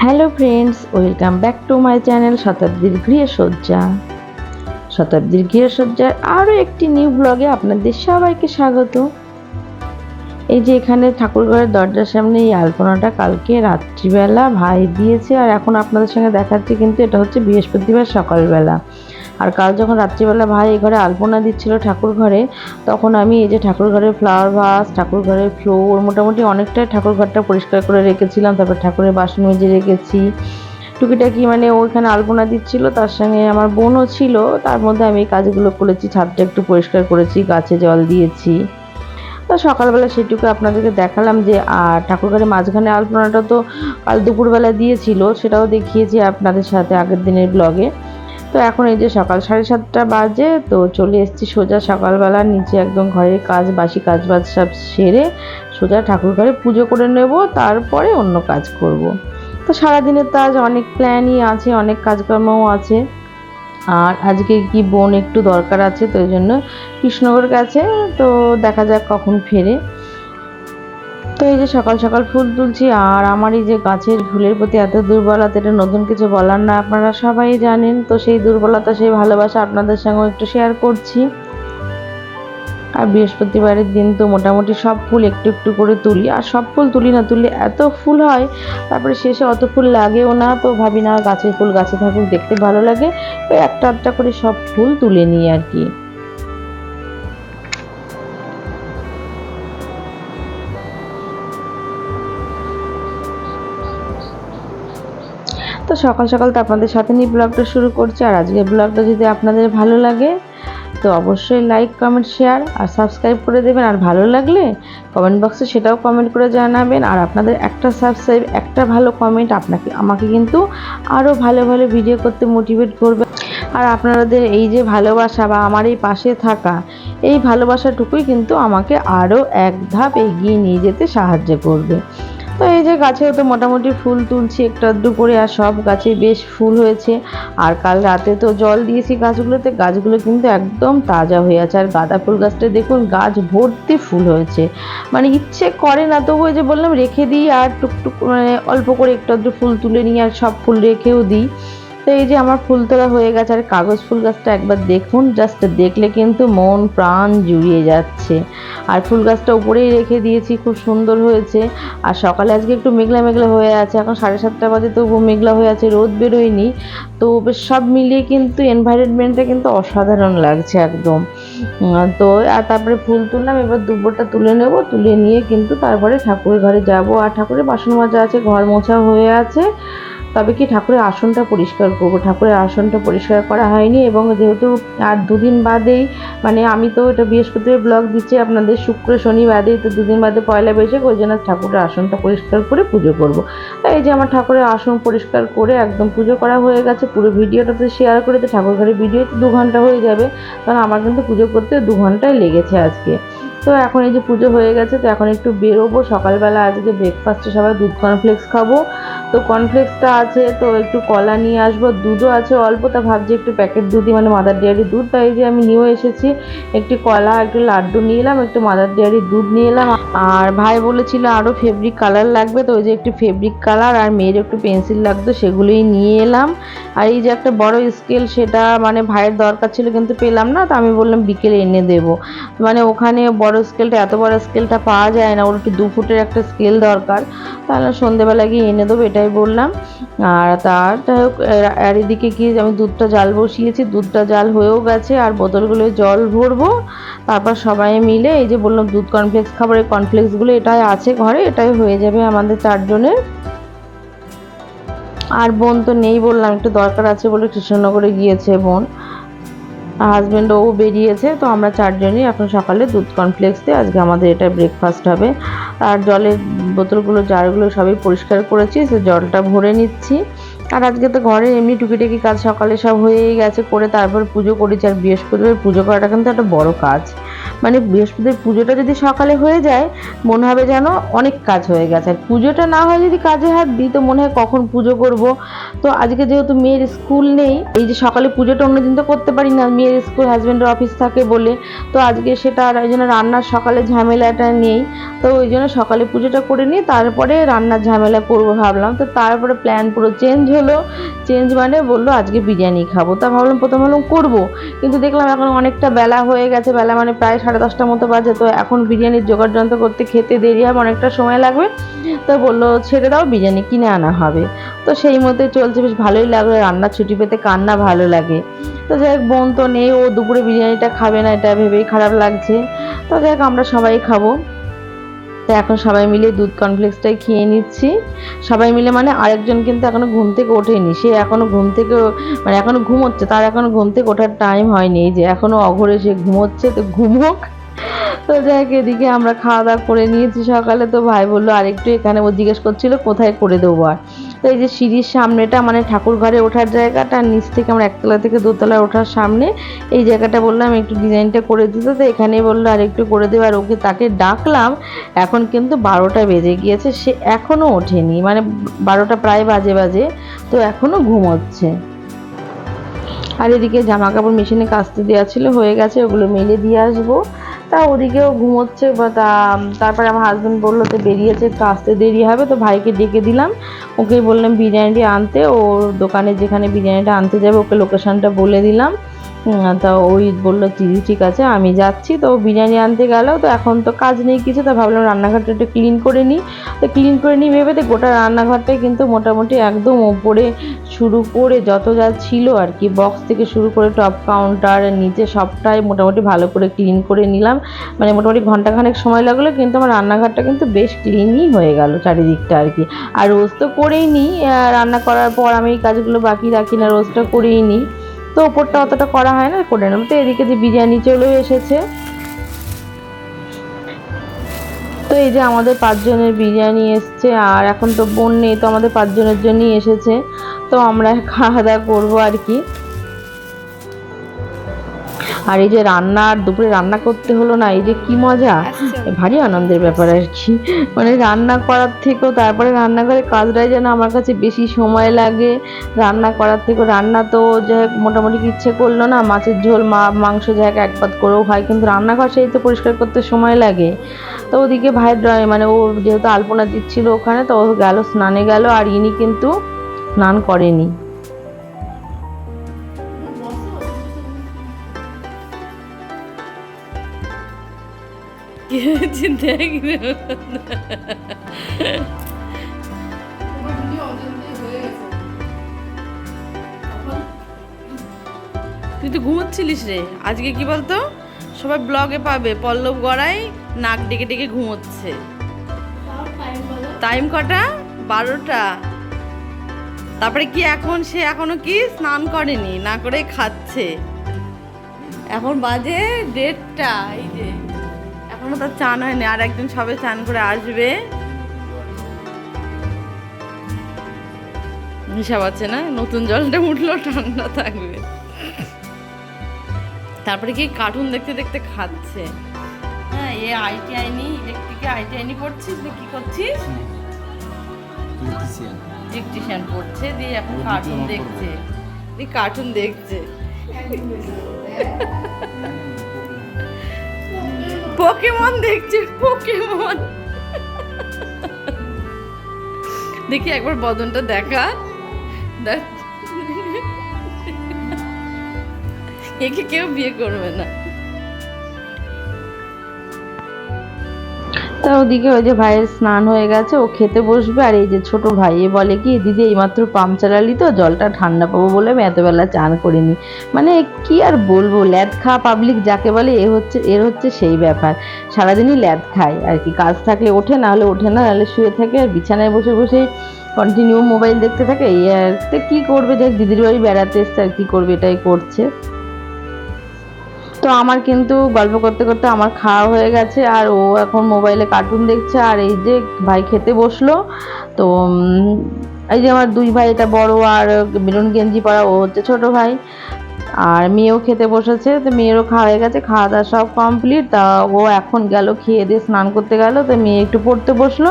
Hello friends, welcome back to my channel শতাব্দীর গৃহসজ্জা। শতাব্দীর গৃহসজ্জার আরও একটি নিউ ব্লগে আপনাদের সবাইকে স্বাগত। এই যে এখানে ঠাকুরঘরের দরজার সামনে এই আলপনাটা কালকে রাত্রিবেলা ভাই দিয়েছে, আর এখন আপনাদের সঙ্গে দেখাচ্ছি, কিন্তু এটা হচ্ছে বৃহস্পতিবার সকালবেলা। আর কাল যখন রাত্রিবেলা ভাই এই ঘরে আলপনা দিচ্ছিল ঠাকুর ঘরে, তখন আমি এই যে ঠাকুর ঘরের ফ্লাওয়ার ভাস, ঠাকুর ঘরের ফ্লোর, মোটামুটি অনেকটাই ঠাকুর ঘরটা পরিষ্কার করে রেখেছিলাম। তারপর ঠাকুরের বাসন মেজে রেখেছি টুকিটাকি, মানে ওইখানে আলপনা দিচ্ছিল, তার সঙ্গে আমার বোনও ছিল, তার মধ্যে আমি এই কাজগুলো করেছি। ছাদটা একটু পরিষ্কার করেছি, গাছে জল দিয়েছি। তো সকালবেলা সেটুকু আপনাদেরকে দেখালাম। যে আর ঠাকুরঘরের মাঝখানে আলপনাটা তো কাল দুপুরবেলা দিয়েছিল, সেটাও দেখিয়েছি আপনাদের সাথে আগের দিনের ব্লগে। তো এখন এই যে সকাল 7:30 বাজে, তো চলে এসেছি সোজা সকালবেলা নিচে, একদম ঘরের কাজ, বাসি কাজ বাজ সব সেরে সোজা ঠাকুর ঘরে পুজো করে নেব, তারপরে অন্য কাজ করব। তো সারাদিনের তো আজ অনেক প্ল্যানই আছে, অনেক কাজকর্মও আছে। আর আজকে কি বোন একটু দরকার আছে, তো ওই জন্য কৃষ্ণনগর গেছে, তো দেখা যাক কখন ফেরে। তো এই যে সকাল সকাল ফুল তুলছি। আর আমার এই যে গাছের ফুলের প্রতি এত দুর্বলতা, এটা নতুন কিছু বলার না, আপনারা সবাই জানেন। তো সেই দুর্বলতা, সেই ভালোবাসা আপনাদের সঙ্গে একটু শেয়ার করছি। আর বৃহস্পতিবারের দিন তো মোটামুটি সব ফুল একটু একটু করে তুলি, আর সব ফুল তুলি না, তুললে এত ফুল হয়, তারপরে শেষে অত ফুল লাগেও না। তো ভাবি না, গাছের ফুল গাছে থাকুক, দেখতে ভালো লাগে, ওই একটা একটা করে সব ফুল তুলে নিই আর কি। তো সকাল সকাল তো আপনাদের সাথে নিয়ে ব্লগটা শুরু করছি। আর আজকের ব্লগটা যদি আপনাদের ভালো লাগে, তো অবশ্যই লাইক, কমেন্ট, শেয়ার আর সাবস্ক্রাইব করে দেবেন। আর ভালো লাগলে কমেন্ট বক্সে সেটাও কমেন্ট করে জানাবেন। আর আপনাদের একটা সাবস্ক্রাইব, একটা ভালো কমেন্ট আমাকে কিন্তু আরও ভালো ভালো ভিডিও করতে মোটিভেট করবে। আর আপনাদের এই যে ভালোবাসা বা আমার এই পাশে থাকা, এই ভালোবাসাটুকুই কিন্তু আমাকে আরও এক ধাপ এগিয়ে নিয়ে যেতে সাহায্য করবে। তো এই যে গাছেও তো মোটামুটি ফুল তুলছি একটু আধটু করে, আর সব গাছে বেশ ফুল হয়েছে। আর কাল রাতে তো জল দিয়েছি গাছগুলোতে, গাছগুলো কিন্তু একদম তাজা হয়ে আছে। আর গাঁদা ফুল গাছটা দেখুন, গাছ ভর্তি ফুল হয়েছে, মানে ইচ্ছে করে না, তবু ওই যে বললাম রেখে দিই, আর টুকটুক মানে অল্প করে একটু আধটু ফুল তুলে নিই, আর সব ফুল রেখেও দিই। তো এই যে আমার ফুল তোলা হয়ে গেছে। আর কাগজ ফুল গাছটা একবার দেখুন, জাস্ট দেখলে কিন্তু মন প্রাণ জুড়িয়ে যাচ্ছে। আর ফুল গাছটা উপরেই রেখে দিয়েছি, খুব সুন্দর হয়েছে। আর সকালে আজকে একটু মেঘলা মেঘলা হয়ে আছে, এখন 7:30 বাজে, তবু মেঘলা হয়ে আছে, রোদ বেরোয়নি। তো বেশ সব মিলিয়ে কিন্তু এনভায়রনমেন্টটা কিন্তু অসাধারণ লাগছে একদম। তো আর তারপরে ফুল তুললাম, এবার দুপুরটা তুলে নেব, তুলে নিয়ে কিন্তু তারপরে ঠাকুরের ঘরে যাব। আর ঠাকুরের বাসন মাজা আছে, ঘর মোছা হয়ে আছে, তবে কি ঠাকুরের আসনটা পরিষ্কার করব। ঠাকুরের আসনটা পরিষ্কার করা হয়নি, এবং যেহেতু আর দুদিন বাদেই, মানে আমি তো এটা বৃহস্পতিবার ব্লগ দিচ্ছি আপনাদের, শুক্র শনি বাদেই, তো দুদিন বাদে পয়লা বৈশাখ, ওই জন্য ঠাকুরের আসনটা পরিষ্কার করে পুজো করব। এই যে আমার ঠাকুরের আসন পরিষ্কার করে একদম পুজো করা হয়ে গেছে। পুরো ভিডিওটা তো শেয়ার করে, তো ঠাকুর ঘরের ভিডিওতে 2 ঘন্টা হয়ে যাবে, কারণ আমার কিন্তু পুজো করতে 2 ঘন্টাই লেগেছে আজকে। তো এখন এই যে পুজো হয়ে গেছে, তো এখন একটু বেরোবো। সকালবেলা আজকে ব্রেকফাস্টে সবাই দুধ কর্নফ্লেক্স খাবো, তো কর্নফ্লেক্সটা আছে, তো একটু কলা নিয়ে আসবো, দুধও আছে অল্প, তা ভাবছি একটু প্যাকেট দুধই, মানে মাদার ডেয়ারি দুধ, তাই যে আমি নিয়েও এসেছি। একটি কলা, একটু লাড্ডু নিয়ে এলাম, একটু মাদার ডেয়ারি দুধ নিয়ে এলাম। আর ভাই বলেছিল আরও ফেব্রিক কালার লাগবে, তো ওই যে একটু ফেব্রিক কালার আর মেয়ের একটু পেন্সিল লাগতো, সেগুলোই নিয়ে এলাম। আর এই যে একটা বড় স্কেল, সেটা মানে ভাইয়ের দরকার ছিল কিন্তু পেলাম না, তো আমি বললাম বিকেলে এনে দেবো। মানে ওখানে বড় স্কেলটা, এত বড় স্কেলটা পাওয়া যায় না, ওর একটু 2 ফুটের একটা স্কেল দরকার, তাহলে সন্ধেবেলা গিয়ে এনে দেবো, এটাই বললাম। আর যাই হোক, আর এদিকে কি আমি দুধটা জাল বসিয়েছি, দুধটা জাল হয়েও গেছে, আর বোতলগুলো জল ভরবো। তারপর সবাই মিলে এই যে বললাম দুধ কর্নফ্লেক্স খাবার, এই কর্নফ্লেক্সগুলো এটাই আছে ঘরে, এটাই হয়ে যাবে আমাদের 4 জনের। আর বোন তো নেই, বললাম একটু দরকার আছে বলে কৃষ্ণনগরে গিয়েছে বোন, হাজব্যান্ডও বেরিয়েছে। তো আমরা 4 জনই এখন সকালে দুধ কর্নফ্লেক্স দিয়ে আজকে আমাদের এটা ব্রেকফাস্ট হবে। আর জলের বোতলগুলো, জারগুলো সবই পরিষ্কার করেছি, সে জলটা ভরে নিচ্ছি। আর আজকে তো ঘরে এমনি টুকিটাকি কাজ সকালে সব হয়েই গেছে, করে তারপর পুজো করেছি। আর বৃহস্পতিবার পুজো করাটা কিন্তু একটা বড় কাজ, মানে বৃহস্পতির পুজোটা যদি সকালে হয়ে যায় মনে হবে যেন অনেক কাজ হয়ে গেছে। আর পুজোটা না হয় যদি কাজে হাত দিই তো মনে হয় কখন পুজো করব। তো আজকে যেহেতু মেয়ের স্কুল নেই, এই যে সকালে পুজোটা অন্যদিন তো করতে পারি না, মেয়ের স্কুল হাজব্যান্ডের অফিস থাকে বলে, তো আজকে সেটা আর ওই জন্য রান্নার সকালে ঝামেলাটা নেই। তো ওই জন্য সকালে পুজোটা করে নিয়ে তারপরে রান্নার ঝামেলা করবো ভাবলাম। তো তারপরে প্ল্যান পুরো চেঞ্জ হলো। চেঞ্জ মানে বললো আজকে বিরিয়ানি খাবো, তা ভাবলাম প্রথম ভাবলাম করবো, কিন্তু দেখলাম এখন অনেকটা বেলা হয়ে গেছে, বেলা মানে প্রায় 10:30 মতো বাজে। তো এখন বিরিয়ানির জোগাড় যন্ত্র করতে খেতে দেরি হবে, অনেকটা সময় লাগবে। তো বললো ছেড়ে দাও, বিরিয়ানি কিনে আনা হবে। তো সেই মতোই চলছে, বেশ ভালোই লাগলো। রান্নার ছুটি পেতে কার না ভালো লাগে। তো যাই হোক, বোন তো নেই, ও দুপুরে বিরিয়ানিটা খাবে না, এটা ভেবেই খারাপ লাগছে। তো যাই হোক, আমরা সবাই খাবো। তো এখন সবাই মিলে দুধ কর্নফ্লেক্সটাই খেয়ে নিচ্ছি সবাই মিলে। মানে আরেকজন কিন্তু এখনো ঘুম থেকে ওঠেনি, সে এখনো ঘুম থেকে মানে এখনো ঘুমোচ্ছে, তার এখনো ঘুম থেকে ওঠার টাইম হয়নি, এই যে এখনো অঘরে সে ঘুমোচ্ছে, তো ঘুমোক। তো যাই হোক, এদিকে আমরা খাওয়া দাওয়া করে নিয়েছি সকালে। তো ভাই বললো আরেকটু এখানে, ও জিজ্ঞেস করছিল কোথায় করে দেবো। আর তো এই যে সিঁড়ির সামনেটা মানে ঠাকুর ঘরে ওঠার জায়গাটা, নিচ থেকে আমরা একতলা থেকে দোতলা ওঠার সামনে এই জায়গাটা বললাম একটু ডিজাইনটা করে দিতে, তো এখানেই বললো আর একটু করে দেবে। আর ওকে তাকে ডাকলাম, এখন কিন্তু 12টা বেজে গিয়েছে, সে এখনো ওঠেনি, মানে 12টা প্রায় বাজে বাজে, তো এখনো ঘুমোচ্ছে। আর এদিকে জামা কাপড় মেশিনে কাচতে দেওয়া ছিল, হয়ে গেছে, ওগুলো মেলে দিয়ে আসবো। তা ওদিকেও ঘুমোচ্ছে বা তারপরে আমার হাজব্যান্ড বললো তো বেরিয়েছে, কাচতে দেরি হবে, তো ভাইকে ডেকে দিলাম, ওকে বললাম বিরিয়ানিটি আনতে, ওর দোকানে যেখানে বিরিয়ানিটা আনতে যাবে ওকে লোকেশনটা বলে দিলাম। তা ওই বললো ঠিক আছে আমি যাচ্ছি। তো বিরিয়ানি আনতে গেল, তো এখন তো কাজ নেই কিছু, তা ভাবলাম রান্নাঘরটা একটু ক্লিন করে নিই। তো ক্লিন করে নিই ভেবে তো গোটা রান্নাঘরটাই কিন্তু মোটামুটি একদম ওপরে শুরু করে যত যা ছিল আর কি, বক্স থেকে শুরু করে টপ কাউন্টার নিচে সবটাই মোটামুটি ভালো করে ক্লিন করে নিলাম। মানে মোটামুটি ঘন্টাখানেক সময় লাগলো, কিন্তু আমার রান্নাঘরটা কিন্তু বেশ ক্লিনই হয়ে গেল চারিদিকটা আর কি। আর রোজ তো করেই নিই, রান্না করার পর আমি এই কাজগুলো বাকি রাখি না, রোজটা করেই নিই। তো ওপরটা অতটা করা হয় না, করে নেব। তো এদিকে যে বিরিয়ানি চলে এসেছে, তো এই যে আমাদের 5 জনের বিরিয়ানি এসছে। আর এখন তো বোন নেই, তো আমাদের 5 জনের জন্যই এসেছে, তো আমরা খাওয়া দাওয়া করবো আর কি। আর এই যে রান্নার দুপুরে রান্না করতে হলো না, এই যে কি মজা, ভারী আনন্দের ব্যাপার আর কি। মানে রান্না করার থেকেও তারপরে রান্নাঘরে কাজটাই যেন আমার কাছে বেশি সময় লাগে রান্না করার থেকেও। রান্না তো যাই হোক মোটামুটি ইচ্ছে করলো না, মাছের ঝোল মাংস যাই হোক এক পাত করেও হয়, কিন্তু রান্নাঘর সেই তো পরিষ্কার করতে সময় লাগে। তো ওদিকে ভাইয়ের মানে ও যেহেতু আলপনা দিচ্ছিল ওখানে, তো ও গেল স্নানে গেল, আর ইনি কিন্তু স্নান করেনি। তুই তো ঘুমোচ্ছিলিস রে আজকে, কি বলতো সবাই ব্লগে পাবে পল্লব গড়াই নাক ডেকে ডেকে ঘুমোচ্ছে। টাইম কটা? 12টা। তারপরে কি এখন সে এখনো কি স্নান করেনি, না করে খাচ্ছে। এখন বাজে 1:30, এই যে এখনো তার চান হয়নি, আর একজন সবে চান করে আসবে। হিসাব আছে না, নতুন জলটা উঠলো ঠান্ডা থাকবে। তারপরে কি কার্টুন দেখতে দেখতে খাচ্ছে। হ্যাঁ, এ আইটিআইনি ইলেকট্রিকে আইটিআইনি পড়ছিস না কি করছিস? ইলেকট্রিশিয়ান পড়ছে, দিয়ে এখন কার্টুন দেখছে, দিয়ে কার্টুন দেখছে। পোকেমন দেখছে, পোকেমন। দেখি একবার বদনটা দেখা, দেখ একে কেউ বিয়ে করবে না। তা ওদিকে ওই যে ভাইয়ের স্নান হয়ে গেছে, ও খেতে বসবে। আর এই যে ছোট ভাই এ বলে কি দিদি এইমাত্র পাম্প চালালি তো, জলটা ঠান্ডা পাবো বলে আমি এতবেলা চান করিনি। মানে কি আর বলবো, ল্যাদ খাওয়া পাবলিক যাকে বলে এর হচ্ছে সেই ব্যাপার। সারাদিনই ল্যাদ খায় আর কি, কাজ থাকলে ওঠে, না হলে ওঠে না, নাহলে শুয়ে থাকে, আর বিছানায় বসে বসে কন্টিনিউ মোবাইল দেখতে থাকে। এই আর তো কি করবে, যাক দিদির বাড়ি বেড়াতে এসছে, আর কি করবে, এটাই করছে। তো আমার কিন্তু গল্প করতে করতে আমার খাওয়া হয়ে গেছে, আর ও এখন মোবাইলে কার্টুন দেখছে। আর এই যে ভাই খেতে বসলো, তো এই যে আমার দুই ভাই, এটা বড় আর মেরুন গেঞ্জি পরা ও হচ্ছে ছোট ভাই। আর মেয়েও খেতে বসেছে, তো মেয়েরও খাওয়া হয়ে গেছে, খাওয়া দাওয়া সব কমপ্লিট। তা ও এখন গেল খেয়ে দিয়ে স্নান করতে গেল, তো মেয়ে একটু পড়তে বসলো।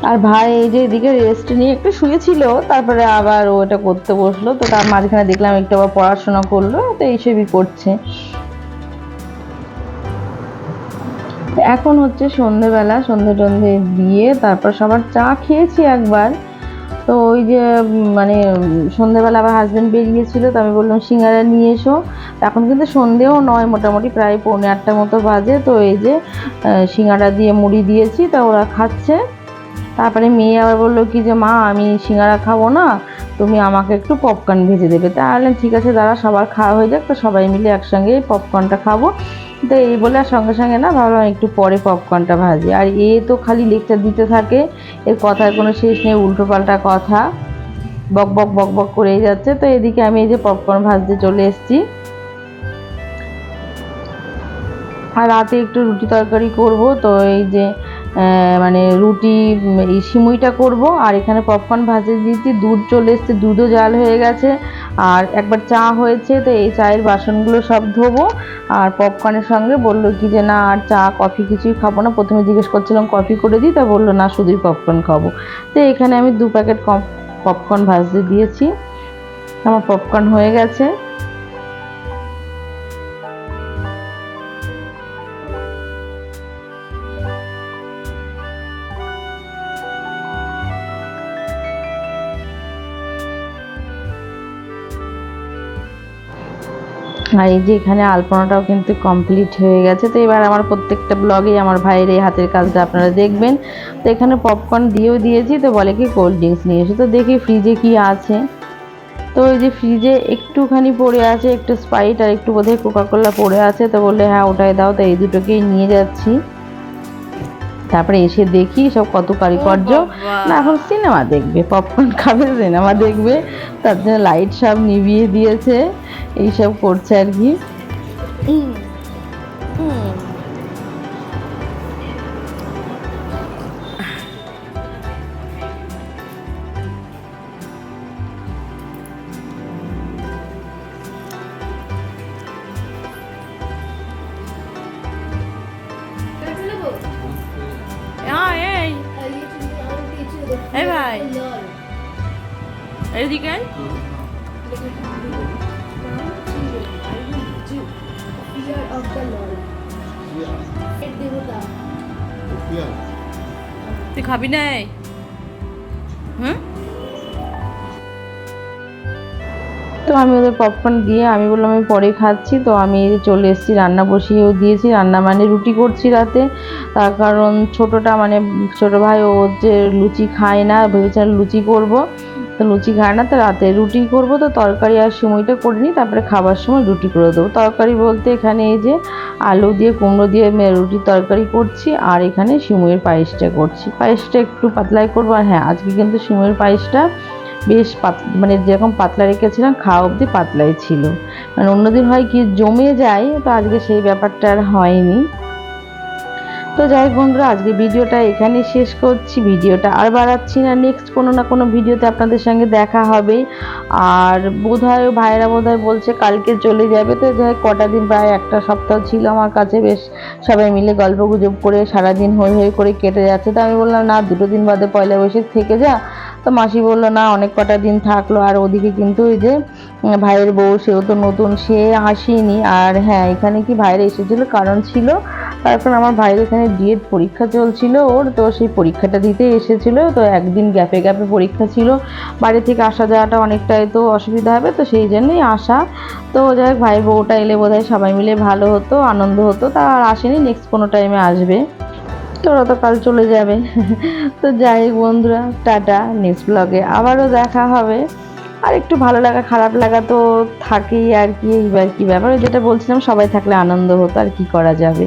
আর ভাই এই যে এদিকে রেস্ট নিয়ে একটু শুয়েছিল, তারপরে আবার ও এটা করতে বসলো। তো তার মাঝখানে দেখলাম একটু আবার পড়াশোনা করলো, তো এইসবই করছে। এখন হচ্ছে সন্ধেবেলা, সন্ধে টন্ধে দিয়ে তারপর সবার চা খেয়েছি একবার। তো ওই যে মানে সন্ধেবেলা আবার হাজব্যান্ড বেরিয়েছিল, তো আমি বললাম সিঙ্গারা নিয়ে এসো। এখন কিন্তু সন্ধেও নয়, মোটামুটি প্রায় 7:45 মতো বাজে। তো এই যে সিঙ্গারা দিয়ে মুড়ি দিয়েছি, তা ওরা খাচ্ছে। তারপরে মেয়ে আবার বললো কি যে মা আমি সিঙ্গারা খাবো না, তুমি আমাকে একটু পপকর্ন ভেজে দেবে। তাহলে ঠিক আছে দাঁড়া, সবার খাওয়া হয়ে যাক, তো সবাই মিলে একসঙ্গে পপকর্নটা খাবো। তো এই বলে আর সঙ্গে সঙ্গে না ভাবলাম একটু পরে পপকর্নটা ভাজি। আর এ তো খালি লেকচার দিতে থাকে, এর কথার কোনো শেষ নেই, উল্টোপাল্টা কথা বক বক বক বক করেই যাচ্ছে। তো এদিকে আমি এই যে পপকর্ন ভাজতে চলে এসেছি। আর রাতে একটু রুটি তরকারি করব, তো এই যে মানে রুটি এই সিমুইটা করব। আর এখানে পপকর্ন ভাজতে দিয়েছি, দুধ চলে এসছে, দুধও জাল হয়ে গেছে। আর একবার চা হয়েছে, তো এই চায়ের বাসনগুলো সব ধোবো। আর পপকর্নের সঙ্গে বললো কি যে না আর চা কফি কিছুই খাবো না। প্রথমে জিজ্ঞেস করছিলাম কফি করে দিই, তা বললো না শুধুই পপকর্ন খাবো। তো এখানে আমি 2 প্যাকেট পপকর্ন ভাজতে দিয়েছি, আমার পপকর্ন হয়ে গেছে। আর এই যে এখানে আলপনাটাও কিন্তু কমপ্লিট হয়ে গেছে। তো এবার আমার প্রত্যেকটা ব্লগে আমার ভাইয়ের এই হাতের কাজটা আপনারা দেখবেন। তো এখানে পপকর্ন দিয়েও দিয়েছি, তো বলে কি কোল্ড ড্রিঙ্কস নিয়ে এসে। তো দেখি ফ্রিজে কি আছে। তো ওই যে ফ্রিজে একটুখানি পড়ে আছে, একটু স্প্রাইট আর একটু বোধহয় কোকাকোলা পড়ে আছে। তো বললে হ্যাঁ ওটাই দাও, তো এই দুটোকেই নিয়ে যাচ্ছি। তারপরে এসে দেখি সব কত কারিকর্য। না এখন সিনেমা দেখবে, পপকর্ন খাবে, সিনেমা দেখবে, তার জন্য লাইট সব নিভিয়ে দিয়েছে, এইসব করছে আর কি। এই ভাই এদিকে তুই খাবি নাই? হুম, তো আমি ওদের পপকর্ন দিয়ে আমি বললাম আমি পরে খাচ্ছি। তো আমি চলে এসেছি, রান্না বসিয়েও দিয়েছি। রান্না মানে রুটি করছি রাতে, তার কারণ ছোটোটা মানে ছোটো ভাই ও যে লুচি খায় না, ভেবেছিলাম লুচি করব, তো লুচি খায় না, তো রাতে রুটি করব। তো তরকারি আর সিমুইটা করে নিই, তারপরে খাবার সময় রুটি করে দেবো। তরকারি বলতে এখানে এই যে আলু দিয়ে কুমড়ো দিয়ে রুটির তরকারি করছি, আর এখানে সিমুইয়ের পায়েসটা করছি। পায়েসটা একটু পাতলাই করবো। আর হ্যাঁ আজকে কিন্তু সিমুইয়ের পায়েসটা বেশ মানে যেরকম পাতলা রেখেছিলাম খাওয়া অবধি পাতলাই ছিল, মানে অন্যদিন হয় কি জমে যায়, তো আজকে সেই ব্যাপারটা আর হয়নি। তো যাই হোক বন্ধুরা, আজকে ভিডিওটা এখানেই শেষ করছি, ভিডিওটা আর বাড়াচ্ছি না। নেক্সট কোনো না কোনো ভিডিওতে আপনাদের সঙ্গে দেখা হবে। আর বোধহয় ভাইয়েরা বোধহয় বলছে কালকে চলে যাবে। তো যাই হোক, কটা দিন প্রায় 1 সপ্তাহ ছিল আমার কাছে, বেশ সবাই মিলে গল্প গুজব করে সারাদিন হই হই করে কেটে যাচ্ছে। তো আমি বললাম না 2 দিন বাদে পয়লা বৈশাখ থেকে যা। তো মাসি বললো না অনেক কটা দিন থাকলো। আর ওদিকে কিন্তু ওই যে ভাইয়ের বউ, সেও তো নতুন, সে আসেনি। আর হ্যাঁ এখানে কি ভাইয়ের এসেছিলো কারণ ছিল, তারপর আমার ভাইয়ের এখানে ডিএড পরীক্ষা চলছিল ওর, তো সেই পরীক্ষাটা দিতে এসেছিলো। তো একদিন গ্যাপে গ্যাপে পরীক্ষা ছিল, বাড়ি থেকে আসা যাওয়াটা অনেকটাই তো অসুবিধা হবে, তো সেই জন্যই আসা। তো যাই হোক ভাইয়ের বউটা এলে বোধহয় সবাই মিলে ভালো হতো, আনন্দ হতো। তা আর আসেনি, নেক্সট কোনো টাইমে আসবে। তো ওরা তো কাল চলে যাবে। তো যাই হোক বন্ধুরা, টাটা, নেক্সট ব্লগে আবারও দেখা হবে। আর একটু ভালো লাগা খারাপ লাগা তো থাকেই আর কি, এইবার কি ব্যাপার, যেটা বলছিলাম সবাই থাকলে আনন্দ হতো, আর কি করা যাবে।